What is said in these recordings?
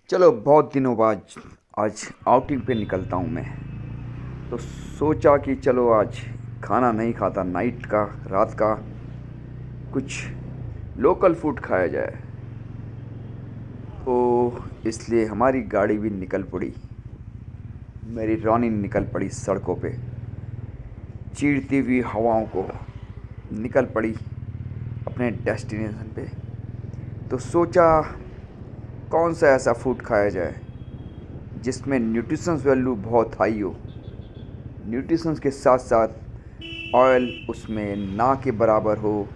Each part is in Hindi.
चलो बहुत दिनों बाद आज आउटिंग पे निकलता हूँ मैं। तो सोचा कि चलो आज खाना नहीं खाता, नाइट का, रात का कुछ लोकल फूड खाया जाए। तो इसलिए हमारी गाड़ी भी निकल पड़ी, मेरी रॉनी निकल पड़ी सड़कों पे, चीरती हुई हवाओं को निकल पड़ी अपने डेस्टिनेशन पे। तो सोचा कौन सा ऐसा फूड खाया जाए जिसमें न्यूट्रिशंस वैल्यू बहुत हाई हो, न्यूट्रिशंस के साथ साथ ऑयल उसमें ना के बराबर हो,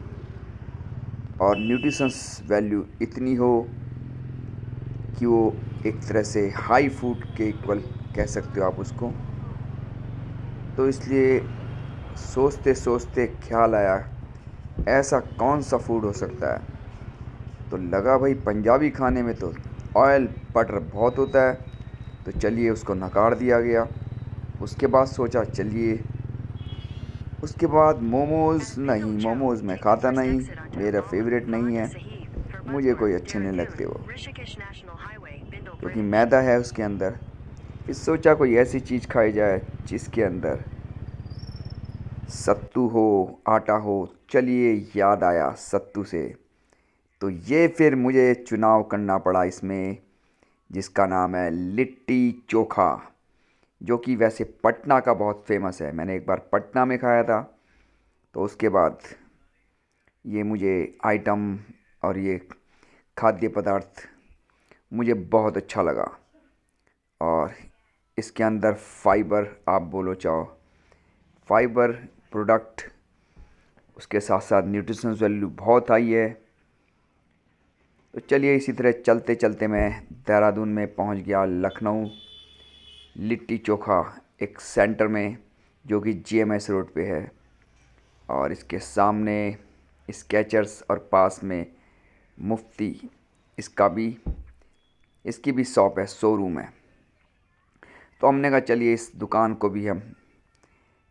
और न्यूट्रिशंस वैल्यू इतनी हो कि वो एक तरह से हाई फूड के इक्वल कह सकते हो आप उसको। तो इसलिए सोचते सोचते ख्याल आया, ऐसा कौन सा फूड हो सकता है। तो लगा भाई पंजाबी खाने में तो ऑयल बटर बहुत होता है, तो चलिए उसको नकार दिया गया। उसके बाद सोचा चलिए, उसके बाद मोमोज़, नहीं मोमोज़ मैं खाता नहीं, मेरा फेवरेट नहीं है, मुझे कोई अच्छे नहीं लगते वो, क्योंकि मैदा है उसके अंदर। फिर सोचा कोई ऐसी चीज़ खाई जाए जिसके अंदर सत्तू हो, आटा हो। चलिए याद आया सत्तू से, तो ये फिर मुझे चुनाव करना पड़ा इसमें, जिसका नाम है लिट्टी चोखा, जो कि वैसे पटना का बहुत फेमस है। मैंने एक बार पटना में खाया था, तो उसके बाद ये मुझे आइटम और ये खाद्य पदार्थ मुझे बहुत अच्छा लगा। और इसके अंदर फाइबर आप बोलो चाहो, फाइबर प्रोडक्ट, उसके साथ साथ न्यूट्रिशंस वैल्यू बहुत हाई है। तो चलिए इसी तरह चलते चलते मैं देहरादून में पहुंच गया, लखनऊ लिट्टी चोखा एक सेंटर में, जो कि जीएमएस रोड पे है, और इसके सामने स्केचर्स और पास में मुफ्ती, इसका भी इसकी भी शॉप है, शोरूम है। तो हमने कहा चलिए इस दुकान को भी हम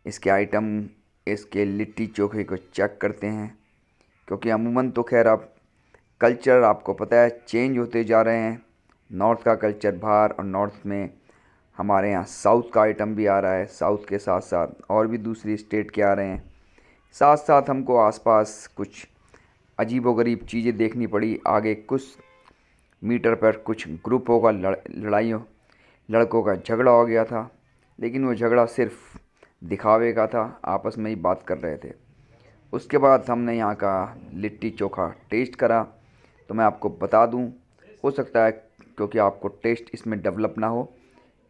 इसके आइटम, इसके लिट्टी चोखे को चेक करते हैं, क्योंकि अमूमन तो खैर अब कल्चर आपको पता है चेंज होते जा रहे हैं। नॉर्थ का कल्चर बाहर, और नॉर्थ में हमारे यहाँ साउथ का आइटम भी आ रहा है, साउथ के साथ साथ और भी दूसरी स्टेट के आ रहे हैं। साथ साथ हमको आसपास कुछ अजीबोगरीब चीज़ें देखनी पड़ी। आगे कुछ मीटर पर कुछ ग्रुपों का लड़ाइयों, लड़कों का झगड़ा हो गया था, लेकिन वो झगड़ा सिर्फ दिखावे का था, आपस में ही बात कर रहे थे। उसके बाद हमने यहाँ का लिट्टी चोखा टेस्ट करा। तो मैं आपको बता दूँ, हो सकता है क्योंकि आपको टेस्ट इसमें डेवलप ना हो,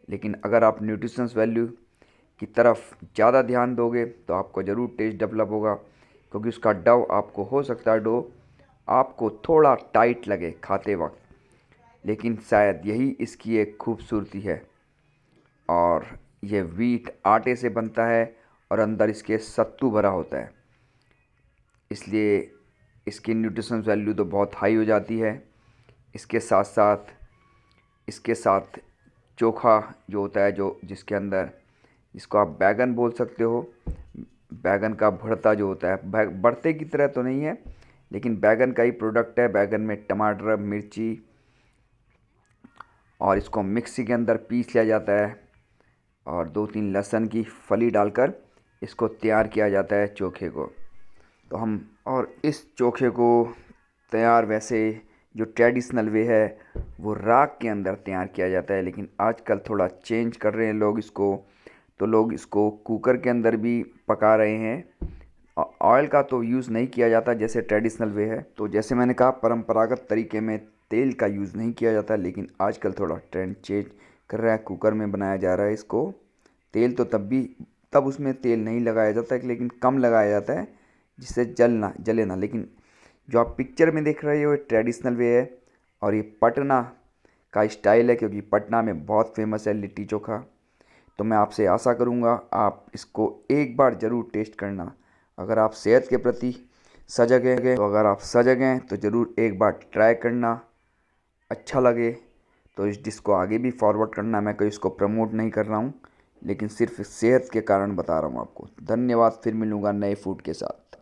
लेकिन अगर आप न्यूट्रिशंस वैल्यू की तरफ ज़्यादा ध्यान दोगे तो आपको ज़रूर टेस्ट डेवलप होगा, क्योंकि उसका डो आपको, हो सकता है डो आपको थोड़ा टाइट लगे खाते वक्त, लेकिन शायद यही इसकी एक खूबसूरती है। और ये वीट आटे से बनता है और अंदर इसके सत्तू भरा होता है, इसलिए इसकी न्यूट्रिशन वैल्यू तो बहुत हाई हो जाती है। इसके साथ साथ, इसके साथ चोखा जो होता है, जो जिसके अंदर, जिसको आप बैगन बोल सकते हो, बैगन का भरता जो होता है, भरते की तरह तो नहीं है, लेकिन बैगन का ही प्रोडक्ट है। बैगन में टमाटर, मिर्ची, और इसको मिक्सी के अंदर पीस लिया जाता है, और 2-3 लहसुन की फली डालकर इसको तैयार किया जाता है चोखे को। तो हम, और इस चोखे को तैयार वैसे जो ट्रेडिशनल वे है वो राख के अंदर तैयार किया जाता है, लेकिन आजकल थोड़ा चेंज कर रहे हैं लोग इसको। तो लोग इसको कुकर के अंदर भी पका रहे हैं। ऑयल का तो यूज़ नहीं किया जाता जैसे ट्रेडिशनल वे है। तो जैसे मैंने कहा, परंपरागत तरीके में तेल का यूज़ नहीं किया जाता, लेकिन आजकल थोड़ा ट्रेंड चेंज कर रहा है, कुकर में बनाया जा रहा है इसको। तेल तो तब उसमें तेल नहीं लगाया जाता है, लेकिन कम लगाया जाता है जिससे जले ना। लेकिन जो आप पिक्चर में देख रहे हो ये ट्रेडिशनल वे है, और ये पटना का स्टाइल है, क्योंकि पटना में बहुत फेमस है लिट्टी चोखा। तो मैं आपसे आशा करूँगा आप इसको एक बार ज़रूर टेस्ट करना। अगर आप सेहत के प्रति सजग हैं, तो अगर आप सजग हैं तो ज़रूर एक बार ट्राई करना। अच्छा लगे तो इस डिश को आगे भी फॉरवर्ड करना। मैं कोई इसको प्रमोट नहीं कर रहा हूँ, लेकिन सिर्फ सेहत के कारण बता रहा हूँ आपको। धन्यवाद, फिर मिलूँगा नए फूड के साथ।